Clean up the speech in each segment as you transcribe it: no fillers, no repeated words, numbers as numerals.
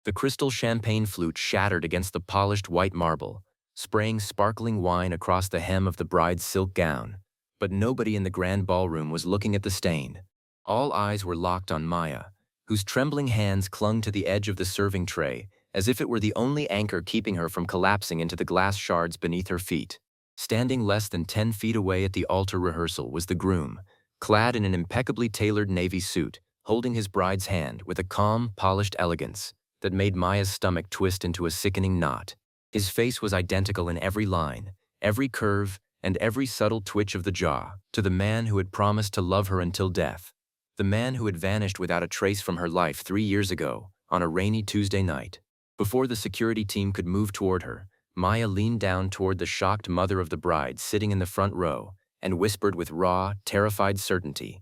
The crystal champagne flute shattered against the polished white marble, spraying sparkling wine across the hem of the bride's silk gown. But nobody in the grand ballroom was looking at the stain. All eyes were locked on Maya, whose trembling hands clung to the edge of the serving tray, as if it were the only anchor keeping her from collapsing into the glass shards beneath her feet. Standing less than 10 feet away at the altar rehearsal was the groom, clad in an impeccably tailored navy suit, holding his bride's hand with a calm, polished elegance that made Maya's stomach twist into a sickening knot. His face was identical in every line, every curve, and every subtle twitch of the jaw, to the man who had promised to love her until death. The man who had vanished without a trace from her life 3 years ago, on a rainy Tuesday night. Before the security team could move toward her, Maya leaned down toward the shocked mother of the bride sitting in the front row and whispered with raw, terrified certainty,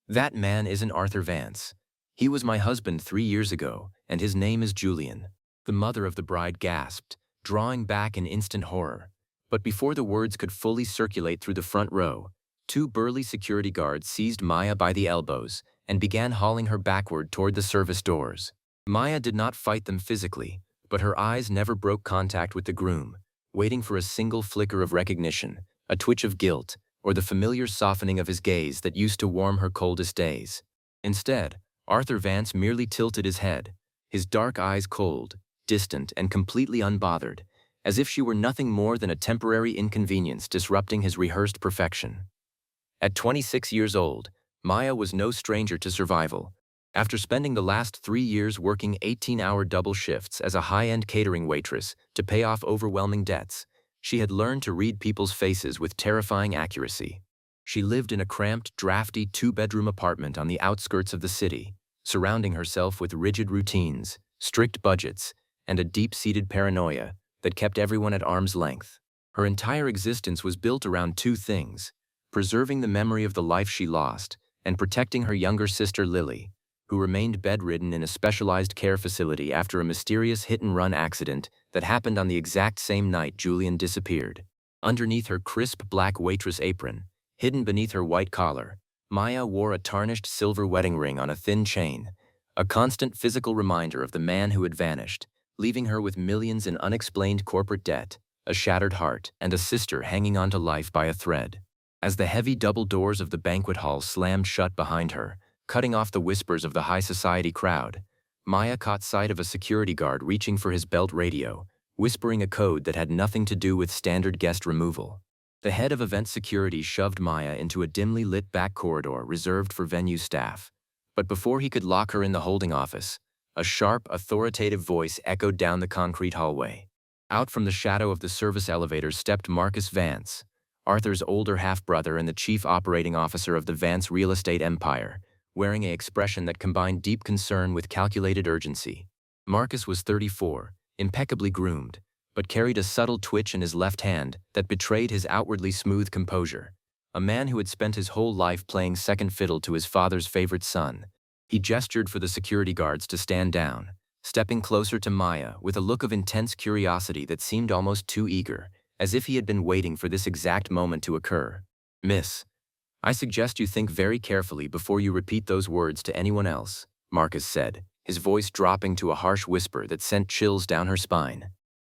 "That man isn't Arthur Vance. He was my husband 3 years ago, and his name is Julian." The mother of the bride gasped, drawing back in instant horror. But before the words could fully circulate through the front row, 2 burly security guards seized Maya by the elbows and began hauling her backward toward the service doors. Maya did not fight them physically, but her eyes never broke contact with the groom, waiting for a single flicker of recognition, a twitch of guilt, or the familiar softening of his gaze that used to warm her coldest days. Instead, Arthur Vance merely tilted his head, his dark eyes cold, distant, and completely unbothered, as if she were nothing more than a temporary inconvenience disrupting his rehearsed perfection. At 26 years old, Maya was no stranger to survival. After spending the last 3 years working 18-hour double shifts as a high-end catering waitress to pay off overwhelming debts, she had learned to read people's faces with terrifying accuracy. She lived in a cramped, drafty 2-bedroom apartment on the outskirts of the city, surrounding herself with rigid routines, strict budgets, and a deep-seated paranoia that kept everyone at arm's length. Her entire existence was built around 2 things: preserving the memory of the life she lost and protecting her younger sister Lily, who remained bedridden in a specialized care facility after a mysterious hit-and-run accident that happened on the exact same night Julian disappeared. Underneath her crisp black waitress apron, hidden beneath her white collar, Maya wore a tarnished silver wedding ring on a thin chain, a constant physical reminder of the man who had vanished, leaving her with millions in unexplained corporate debt, a shattered heart, and a sister hanging on to life by a thread. As the heavy double doors of the banquet hall slammed shut behind her, cutting off the whispers of the high society crowd, Maya caught sight of a security guard reaching for his belt radio, whispering a code that had nothing to do with standard guest removal. The head of event security shoved Maya into a dimly lit back corridor reserved for venue staff. But before he could lock her in the holding office, a sharp, authoritative voice echoed down the concrete hallway. Out from the shadow of the service elevator stepped Marcus Vance, Arthur's older half-brother and the chief operating officer of the Vance real estate empire, wearing an expression that combined deep concern with calculated urgency. Marcus was 34, impeccably groomed, but carried a subtle twitch in his left hand that betrayed his outwardly smooth composure. A man who had spent his whole life playing second fiddle to his father's favorite son. He gestured for the security guards to stand down, stepping closer to Maya with a look of intense curiosity that seemed almost too eager, as if he had been waiting for this exact moment to occur. "Miss, I suggest you think very carefully before you repeat those words to anyone else," Marcus said, his voice dropping to a harsh whisper that sent chills down her spine.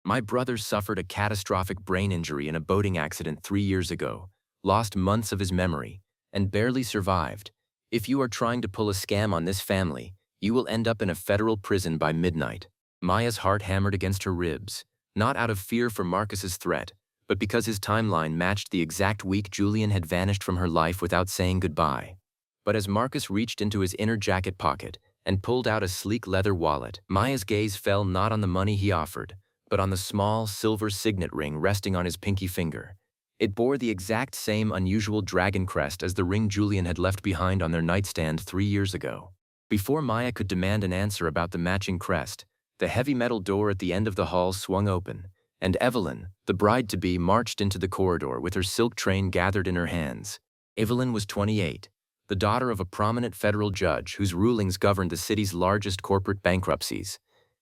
"My brother suffered a catastrophic brain injury in a boating accident 3 years ago, lost months of his memory, and barely survived. If you are trying to pull a scam on this family, you will end up in a federal prison by midnight." Maya's heart hammered against her ribs, not out of fear for Marcus's threat, but because his timeline matched the exact week Julian had vanished from her life without saying goodbye. But as Marcus reached into his inner jacket pocket and pulled out a sleek leather wallet, Maya's gaze fell not on the money he offered, but on the small, silver signet ring resting on his pinky finger. It bore the exact same unusual dragon crest as the ring Julian had left behind on their nightstand 3 years ago. Before Maya could demand an answer about the matching crest, the heavy metal door at the end of the hall swung open, and Evelyn, the bride-to-be, marched into the corridor with her silk train gathered in her hands. Evelyn was 28, the daughter of a prominent federal judge whose rulings governed the city's largest corporate bankruptcies,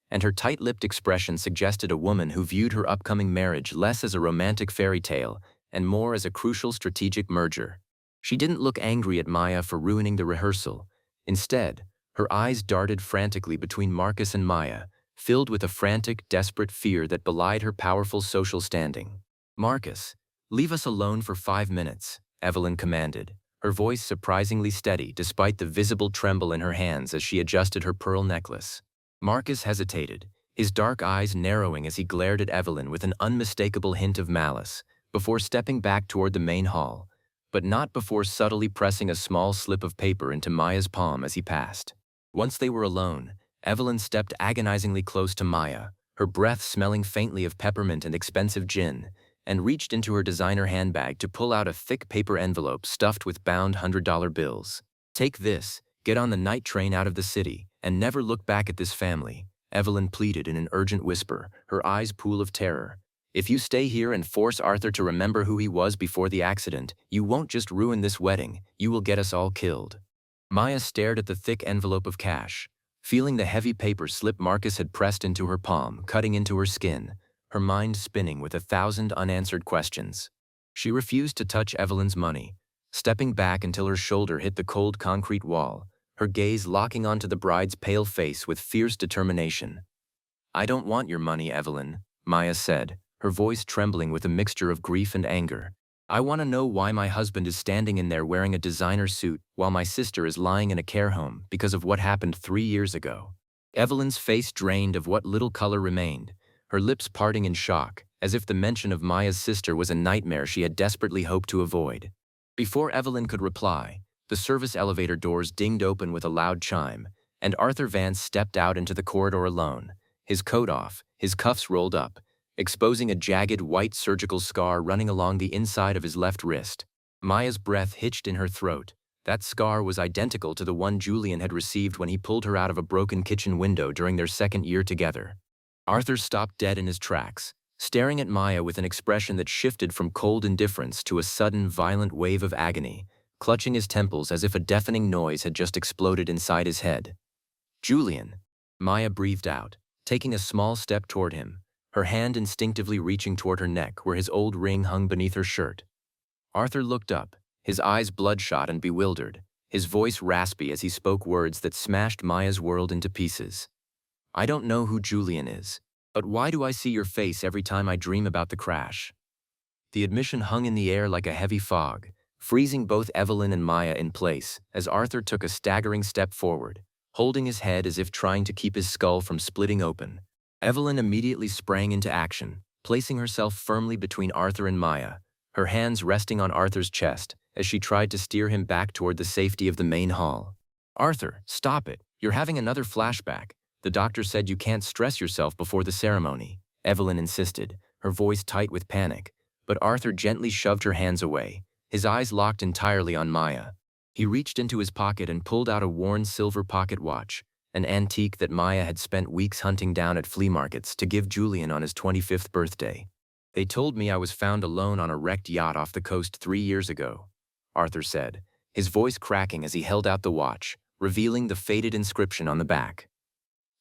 and her tight-lipped expression suggested a woman who viewed her upcoming marriage less as a romantic fairy tale and more as a crucial strategic merger. She didn't look angry at Maya for ruining the rehearsal. Instead, Her eyes darted frantically between Marcus and Maya, filled with a frantic, desperate fear that belied her powerful social standing. "Marcus, leave us alone for 5 minutes," Evelyn commanded, her voice surprisingly steady despite the visible tremble in her hands as she adjusted her pearl necklace. Marcus hesitated, his dark eyes narrowing as he glared at Evelyn with an unmistakable hint of malice, before stepping back toward the main hall, but not before subtly pressing a small slip of paper into Maya's palm as he passed. Once they were alone, Evelyn stepped agonizingly close to Maya, her breath smelling faintly of peppermint and expensive gin, and reached into her designer handbag to pull out a thick paper envelope stuffed with bound $100 bills. "Take this, get on the night train out of the city, and never look back at this family," Evelyn pleaded in an urgent whisper, her eyes full of terror. "If you stay here and force Arthur to remember who he was before the accident, you won't just ruin this wedding, you will get us all killed." Maya stared at the thick envelope of cash, feeling the heavy paper slip Marcus had pressed into her palm, cutting into her skin, her mind spinning with 1,000 unanswered questions. She refused to touch Evelyn's money, stepping back until her shoulder hit the cold concrete wall, her gaze locking onto the bride's pale face with fierce determination. "I don't want your money, Evelyn," Maya said, her voice trembling with a mixture of grief and anger. "I want to know why my husband is standing in there wearing a designer suit while my sister is lying in a care home because of what happened 3 years ago." Evelyn's face drained of what little color remained, her lips parting in shock, as if the mention of Maya's sister was a nightmare she had desperately hoped to avoid. Before Evelyn could reply, the service elevator doors dinged open with a loud chime, and Arthur Vance stepped out into the corridor alone, his coat off, his cuffs rolled up, exposing a jagged white surgical scar running along the inside of his left wrist. Maya's breath hitched in her throat. That scar was identical to the one Julian had received when he pulled her out of a broken kitchen window during their second year together. Arthur stopped dead in his tracks, staring at Maya with an expression that shifted from cold indifference to a sudden, violent wave of agony, clutching his temples as if a deafening noise had just exploded inside his head. "Julian," Maya breathed out, taking a small step toward him, her hand instinctively reaching toward her neck where his old ring hung beneath her shirt. Arthur looked up, his eyes bloodshot and bewildered, his voice raspy as he spoke words that smashed Maya's world into pieces. "I don't know who Julian is, but why do I see your face every time I dream about the crash?" The admission hung in the air like a heavy fog, freezing both Evelyn and Maya in place as Arthur took a staggering step forward, holding his head as if trying to keep his skull from splitting open. Evelyn immediately sprang into action, placing herself firmly between Arthur and Maya, her hands resting on Arthur's chest as she tried to steer him back toward the safety of the main hall. "Arthur, stop it. You're having another flashback. The doctor said you can't stress yourself before the ceremony," Evelyn insisted, her voice tight with panic, but Arthur gently shoved her hands away, his eyes locked entirely on Maya. He reached into his pocket and pulled out a worn silver pocket watch, an antique that Maya had spent weeks hunting down at flea markets to give Julian on his 25th birthday. "They told me I was found alone on a wrecked yacht off the coast 3 years ago," Arthur said, his voice cracking as he held out the watch, revealing the faded inscription on the back.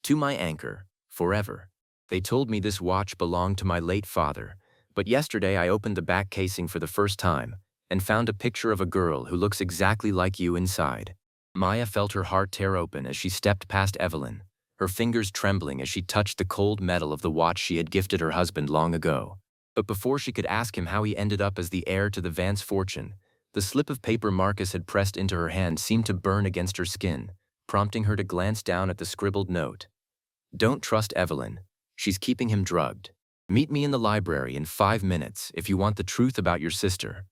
"To my anchor, forever." They told me this watch belonged to my late father, but yesterday I opened the back casing for the first time and found a picture of a girl who looks exactly like you inside. Maya felt her heart tear open as she stepped past Evelyn, her fingers trembling as she touched the cold metal of the watch she had gifted her husband long ago. But before she could ask him how he ended up as the heir to the Vance fortune, the slip of paper Marcus had pressed into her hand seemed to burn against her skin, prompting her to glance down at the scribbled note. "Don't trust Evelyn. She's keeping him drugged. Meet me in the library in 5 minutes if you want the truth about your sister."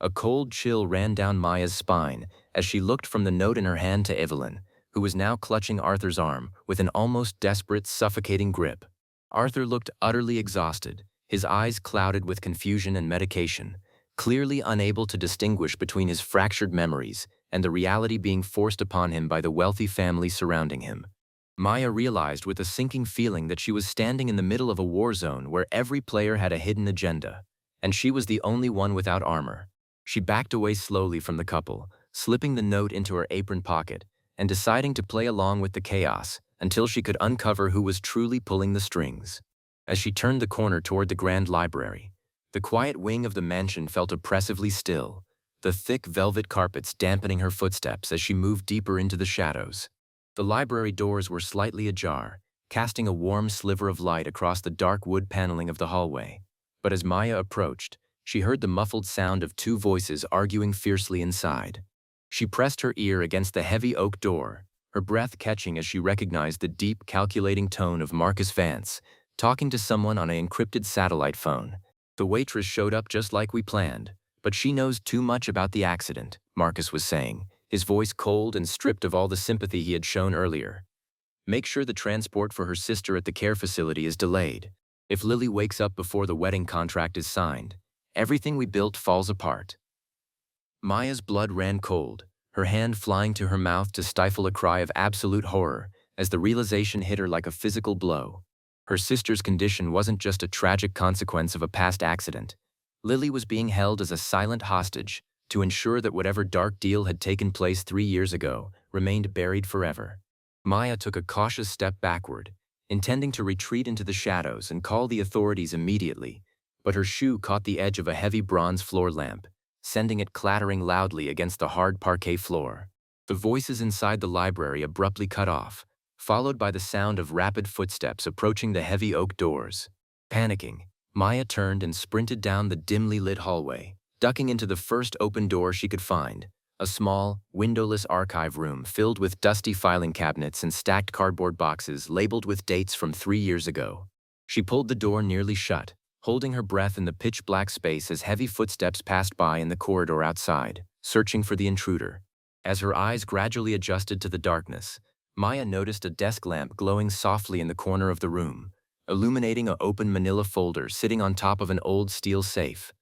A cold chill ran down Maya's spine as she looked from the note in her hand to Evelyn, who was now clutching Arthur's arm with an almost desperate, suffocating grip. Arthur looked utterly exhausted, his eyes clouded with confusion and medication, clearly unable to distinguish between his fractured memories and the reality being forced upon him by the wealthy family surrounding him. Maya realized with a sinking feeling that she was standing in the middle of a war zone where every player had a hidden agenda, and she was the only one without armor. She backed away slowly from the couple, slipping the note into her apron pocket and deciding to play along with the chaos until she could uncover who was truly pulling the strings. As she turned the corner toward the grand library, the quiet wing of the mansion felt oppressively still, the thick velvet carpets dampening her footsteps as she moved deeper into the shadows. The library doors were slightly ajar, casting a warm sliver of light across the dark wood paneling of the hallway. But as Maya approached, she heard the muffled sound of two voices arguing fiercely inside. She pressed her ear against the heavy oak door, her breath catching as she recognized the deep, calculating tone of Marcus Vance, talking to someone on an encrypted satellite phone. The waitress showed up just like we planned, but she knows too much about the accident, Marcus was saying, his voice cold and stripped of all the sympathy he had shown earlier. Make sure the transport for her sister at the care facility is delayed. If Lily wakes up before the wedding contract is signed, everything we built falls apart. Maya's blood ran cold, her hand flying to her mouth to stifle a cry of absolute horror as the realization hit her like a physical blow. Her sister's condition wasn't just a tragic consequence of a past accident. Lily was being held as a silent hostage to ensure that whatever dark deal had taken place 3 years ago remained buried forever. Maya took a cautious step backward, intending to retreat into the shadows and call the authorities immediately, but her shoe caught the edge of a heavy bronze floor lamp, sending it clattering loudly against the hard parquet floor. The voices inside the library abruptly cut off, followed by the sound of rapid footsteps approaching the heavy oak doors. Panicking, Maya turned and sprinted down the dimly lit hallway, ducking into the first open door she could find, a small, windowless archive room filled with dusty filing cabinets and stacked cardboard boxes labeled with dates from 3 years ago. She pulled the door nearly shut, holding her breath in the pitch-black space as heavy footsteps passed by in the corridor outside, searching for the intruder. As her eyes gradually adjusted to the darkness, Maya noticed a desk lamp glowing softly in the corner of the room, illuminating an open manila folder sitting on top of an old steel safe.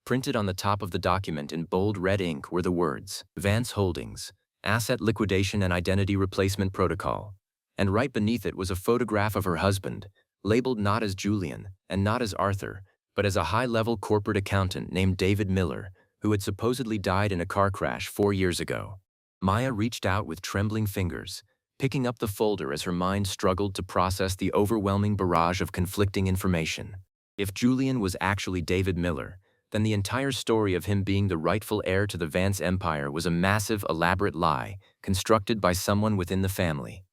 Printed on the top of the document in bold red ink were the words, Vance Holdings, Asset Liquidation and Identity Replacement Protocol. And right beneath it was a photograph of her husband, labeled not as Julian and not as Arthur, but as a high-level corporate accountant named David Miller, who had supposedly died in a car crash 4 years ago. Maya reached out with trembling fingers, picking up the folder as her mind struggled to process the overwhelming barrage of conflicting information. If Julian was actually David Miller, then the entire story of him being the rightful heir to the Vance empire was a massive, elaborate lie constructed by someone within the family.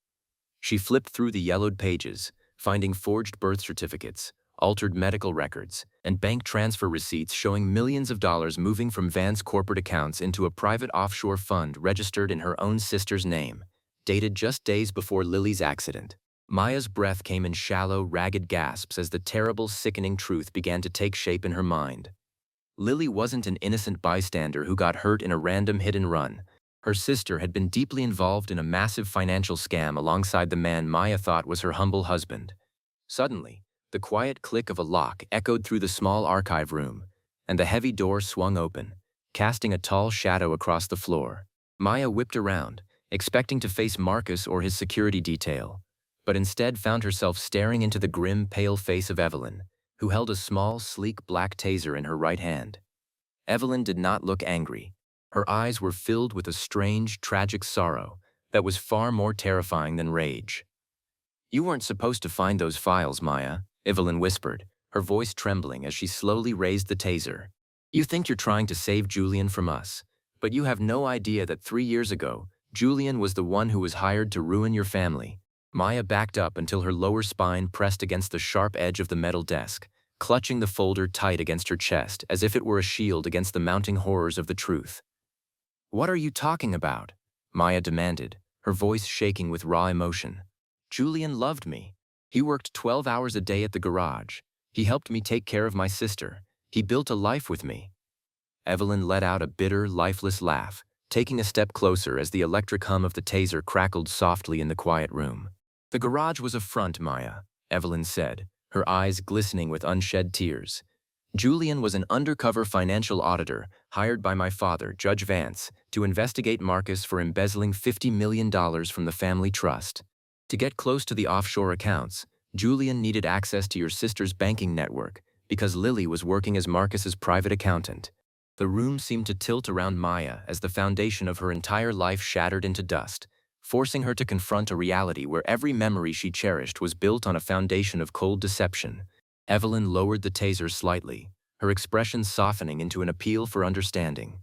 She flipped through the yellowed pages, finding forged birth certificates, altered medical records, and bank transfer receipts showing millions of dollars moving from Vance corporate accounts into a private offshore fund registered in her own sister's name, dated just days before Lily's accident. Maya's breath came in shallow, ragged gasps as the terrible, sickening truth began to take shape in her mind. Lily wasn't an innocent bystander who got hurt in a random hit-and-run. Her sister had been deeply involved in a massive financial scam alongside the man Maya thought was her humble husband. Suddenly, the quiet click of a lock echoed through the small archive room, and the heavy door swung open, casting a tall shadow across the floor. Maya whipped around, expecting to face Marcus or his security detail, but instead found herself staring into the grim, pale face of Evelyn, who held a small, sleek black taser in her right hand. Evelyn did not look angry. Her eyes were filled with a strange, tragic sorrow that was far more terrifying than rage. "You weren't supposed to find those files, Maya," Evelyn whispered, her voice trembling as she slowly raised the taser. "You think you're trying to save Julian from us, but you have no idea that 3 years ago, Julian was the one who was hired to ruin your family." Maya backed up until her lower spine pressed against the sharp edge of the metal desk, clutching the folder tight against her chest as if it were a shield against the mounting horrors of the truth. "What are you talking about?" Maya demanded, her voice shaking with raw emotion. "Julian loved me. He worked 12 hours a day at the garage. He helped me take care of my sister. He built a life with me." Evelyn let out a bitter, lifeless laugh, taking a step closer as the electric hum of the taser crackled softly in the quiet room. "The garage was a front, Maya," Evelyn said, her eyes glistening with unshed tears. "Julian was an undercover financial auditor hired by my father, Judge Vance, to investigate Marcus for embezzling $50 million from the family trust. To get close to the offshore accounts, Julian needed access to your sister's banking network because Lily was working as Marcus's private accountant." The room seemed to tilt around Maya as the foundation of her entire life shattered into dust, forcing her to confront a reality where every memory she cherished was built on a foundation of cold deception. Evelyn lowered the taser slightly, her expression softening into an appeal for understanding.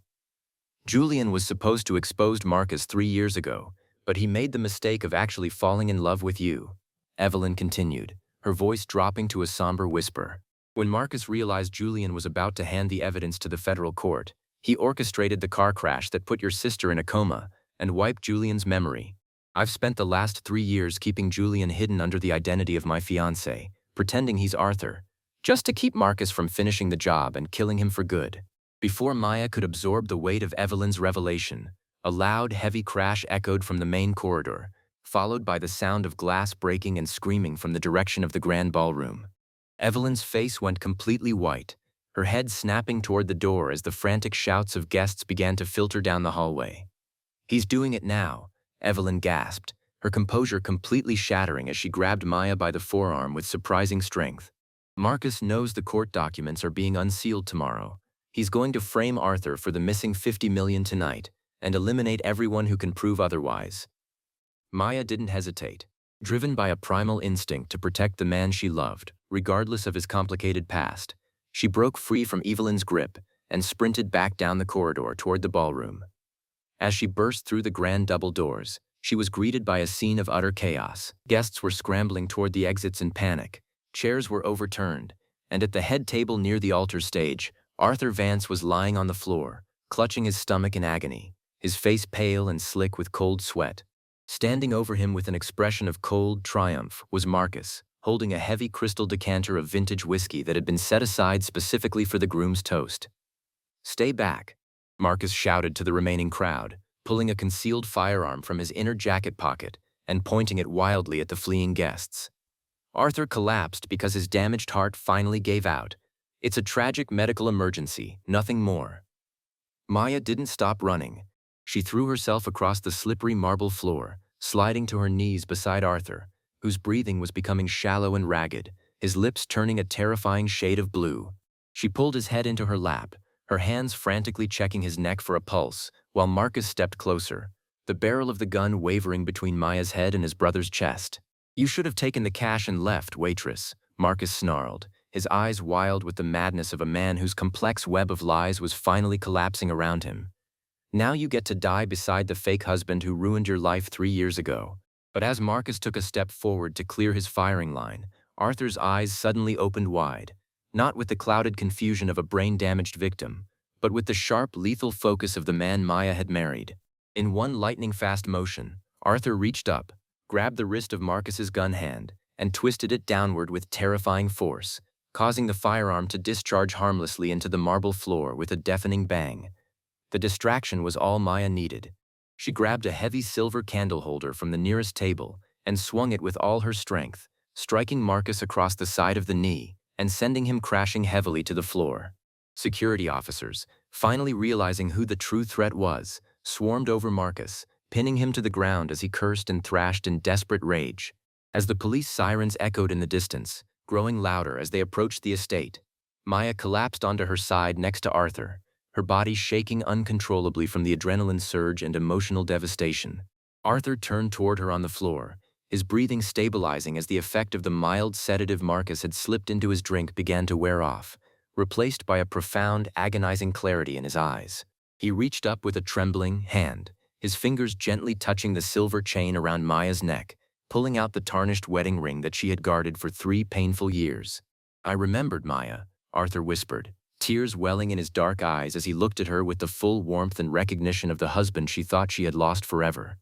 "Julian was supposed to expose Marcus 3 years ago, But he made the mistake of actually falling in love with you. Evelyn continued, her voice dropping to a somber whisper. When Marcus realized Julian was about to hand the evidence to the federal court, he orchestrated the car crash that put your sister in a coma and wiped Julian's memory. I've spent the last 3 years keeping Julian hidden under the identity of my fiancé, pretending he's Arthur, just to keep Marcus from finishing the job and killing him for good. Before Maya could absorb the weight of Evelyn's revelation, a loud, heavy crash echoed from the main corridor, followed by the sound of glass breaking and screaming from the direction of the grand ballroom. Evelyn's face went completely white, her head snapping toward the door as the frantic shouts of guests began to filter down the hallway. "He's doing it now," Evelyn gasped, her composure completely shattering as she grabbed Maya by the forearm with surprising strength. "Marcus knows the court documents are being unsealed tomorrow. He's going to frame Arthur for the missing $50 million tonight and eliminate everyone who can prove otherwise." Maya didn't hesitate. Driven by a primal instinct to protect the man she loved, regardless of his complicated past, she broke free from Evelyn's grip and sprinted back down the corridor toward the ballroom. As she burst through the grand double doors, she was greeted by a scene of utter chaos. Guests were scrambling toward the exits in panic, chairs were overturned, and at the head table near the altar stage, Arthur Vance was lying on the floor, clutching his stomach in agony, his face pale and slick with cold sweat. Standing over him with an expression of cold triumph was Marcus, holding a heavy crystal decanter of vintage whiskey that had been set aside specifically for the groom's toast. "Stay back," Marcus shouted to the remaining crowd, pulling a concealed firearm from his inner jacket pocket and pointing it wildly at the fleeing guests. Arthur collapsed because his damaged heart finally gave out. It's a tragic medical emergency, nothing more. Maya didn't stop running. She threw herself across the slippery marble floor, sliding to her knees beside Arthur, whose breathing was becoming shallow and ragged, his lips turning a terrifying shade of blue. She pulled his head into her lap, her hands frantically checking his neck for a pulse, while Marcus stepped closer, the barrel of the gun wavering between Maya's head and his brother's chest. "You should have taken the cash and left, waitress," Marcus snarled, his eyes wild with the madness of a man whose complex web of lies was finally collapsing around him. "Now you get to die beside the fake husband who ruined your life 3 years ago." But as Marcus took a step forward to clear his firing line, Arthur's eyes suddenly opened wide, not with the clouded confusion of a brain-damaged victim, but with the sharp, lethal focus of the man Maya had married. In one lightning-fast motion, Arthur reached up, grabbed the wrist of Marcus's gun hand, and twisted it downward with terrifying force, causing the firearm to discharge harmlessly into the marble floor with a deafening bang. The distraction was all Maya needed. She grabbed a heavy silver candle holder from the nearest table and swung it with all her strength, striking Marcus across the side of the knee and sending him crashing heavily to the floor. Security officers, finally realizing who the true threat was, swarmed over Marcus, pinning him to the ground as he cursed and thrashed in desperate rage. As the police sirens echoed in the distance, growing louder as they approached the estate, Maya collapsed onto her side next to Arthur, her body shaking uncontrollably from the adrenaline surge and emotional devastation. Arthur turned toward her on the floor, his breathing stabilizing as the effect of the mild sedative Marcus had slipped into his drink began to wear off, replaced by a profound, agonizing clarity in his eyes. He reached up with a trembling hand, his fingers gently touching the silver chain around Maya's neck, pulling out the tarnished wedding ring that she had guarded for 3 painful years. "I remembered, Maya," Arthur whispered, tears welling in his dark eyes as he looked at her with the full warmth and recognition of the husband she thought she had lost forever.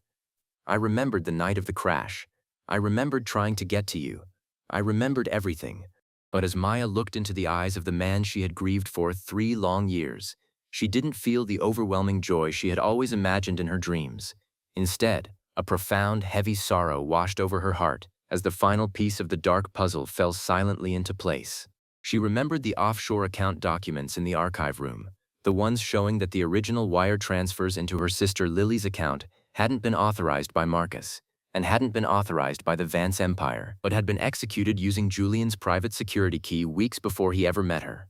"I remembered the night of the crash. I remembered trying to get to you. I remembered everything." But as Maya looked into the eyes of the man she had grieved for 3 long years, she didn't feel the overwhelming joy she had always imagined in her dreams. Instead, a profound, heavy sorrow washed over her heart as the final piece of the dark puzzle fell silently into place. She remembered the offshore account documents in the archive room, the ones showing that the original wire transfers into her sister Lily's account hadn't been authorized by Marcus, and hadn't been authorized by the Vance Empire, but had been executed using Julian's private security key weeks before he ever met her.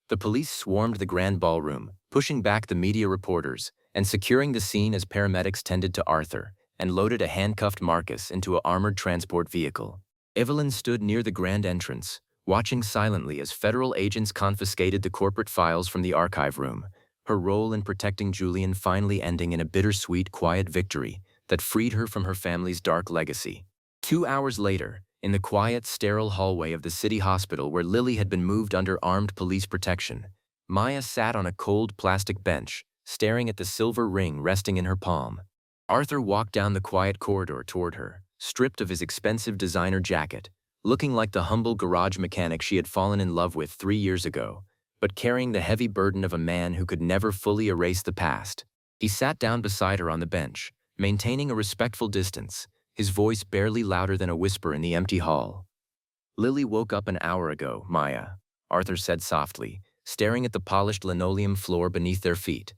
The police swarmed the grand ballroom, pushing back the media reporters, and securing the scene as paramedics tended to Arthur, and loaded a handcuffed Marcus into an armored transport vehicle. Evelyn stood near the grand entrance, watching silently as federal agents confiscated the corporate files from the archive room, her role in protecting Julian finally ending in a bittersweet, quiet victory that freed her from her family's dark legacy. 2 hours later, in the quiet, sterile hallway of the city hospital where Lily had been moved under armed police protection, Maya sat on a cold plastic bench, staring at the silver ring resting in her palm. Arthur walked down the quiet corridor toward her, stripped of his expensive designer jacket, looking like the humble garage mechanic she had fallen in love with 3 years ago, but carrying the heavy burden of a man who could never fully erase the past. He sat down beside her on the bench, maintaining a respectful distance, his voice barely louder than a whisper in the empty hall. "Lily woke up an hour ago, Maya," Arthur said softly, staring at the polished linoleum floor beneath their feet.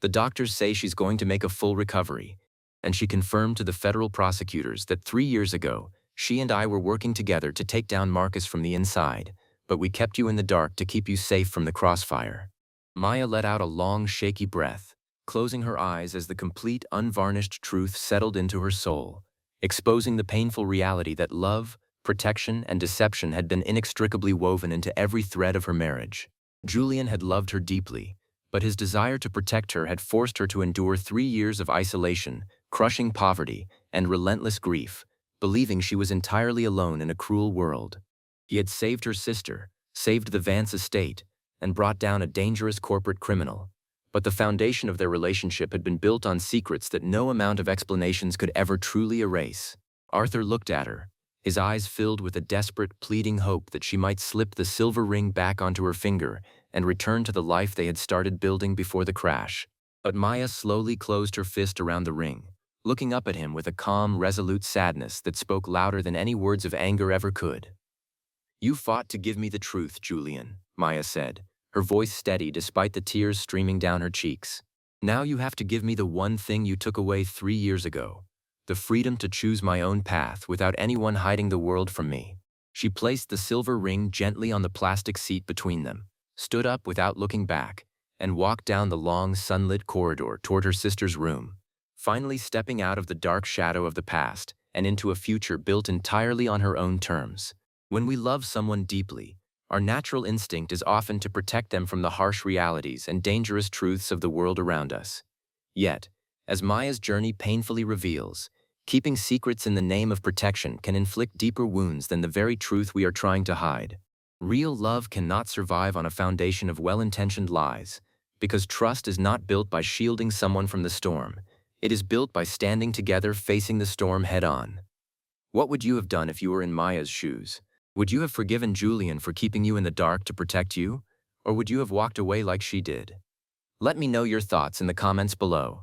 "The doctors say she's going to make a full recovery," and she confirmed to the federal prosecutors that 3 years ago, she and I were working together to take down Marcus from the inside, but we kept you in the dark to keep you safe from the crossfire. Maya let out a long, shaky breath, closing her eyes as the complete, unvarnished truth settled into her soul, exposing the painful reality that love, protection, and deception had been inextricably woven into every thread of her marriage. Julian had loved her deeply, but his desire to protect her had forced her to endure 3 years of isolation, crushing poverty, and relentless grief, believing she was entirely alone in a cruel world. He had saved her sister, saved the Vance estate, and brought down a dangerous corporate criminal. But the foundation of their relationship had been built on secrets that no amount of explanations could ever truly erase. Arthur looked at her, his eyes filled with a desperate, pleading hope that she might slip the silver ring back onto her finger and return to the life they had started building before the crash. But Maya slowly closed her fist around the ring, looking up at him with a calm, resolute sadness that spoke louder than any words of anger ever could. "You fought to give me the truth, Julian," Maya said, her voice steady despite the tears streaming down her cheeks. "Now you have to give me the one thing you took away 3 years ago, the freedom to choose my own path without anyone hiding the world from me." She placed the silver ring gently on the plastic seat between them, stood up without looking back, and walked down the long, sunlit corridor toward her sister's room, finally stepping out of the dark shadow of the past and into a future built entirely on her own terms. When we love someone deeply, our natural instinct is often to protect them from the harsh realities and dangerous truths of the world around us. Yet, as Maya's journey painfully reveals, keeping secrets in the name of protection can inflict deeper wounds than the very truth we are trying to hide. Real love cannot survive on a foundation of well-intentioned lies, because trust is not built by shielding someone from the storm. It is built by standing together facing the storm head-on. What would you have done if you were in Maya's shoes? Would you have forgiven Julian for keeping you in the dark to protect you? Or would you have walked away like she did? Let me know your thoughts in the comments below.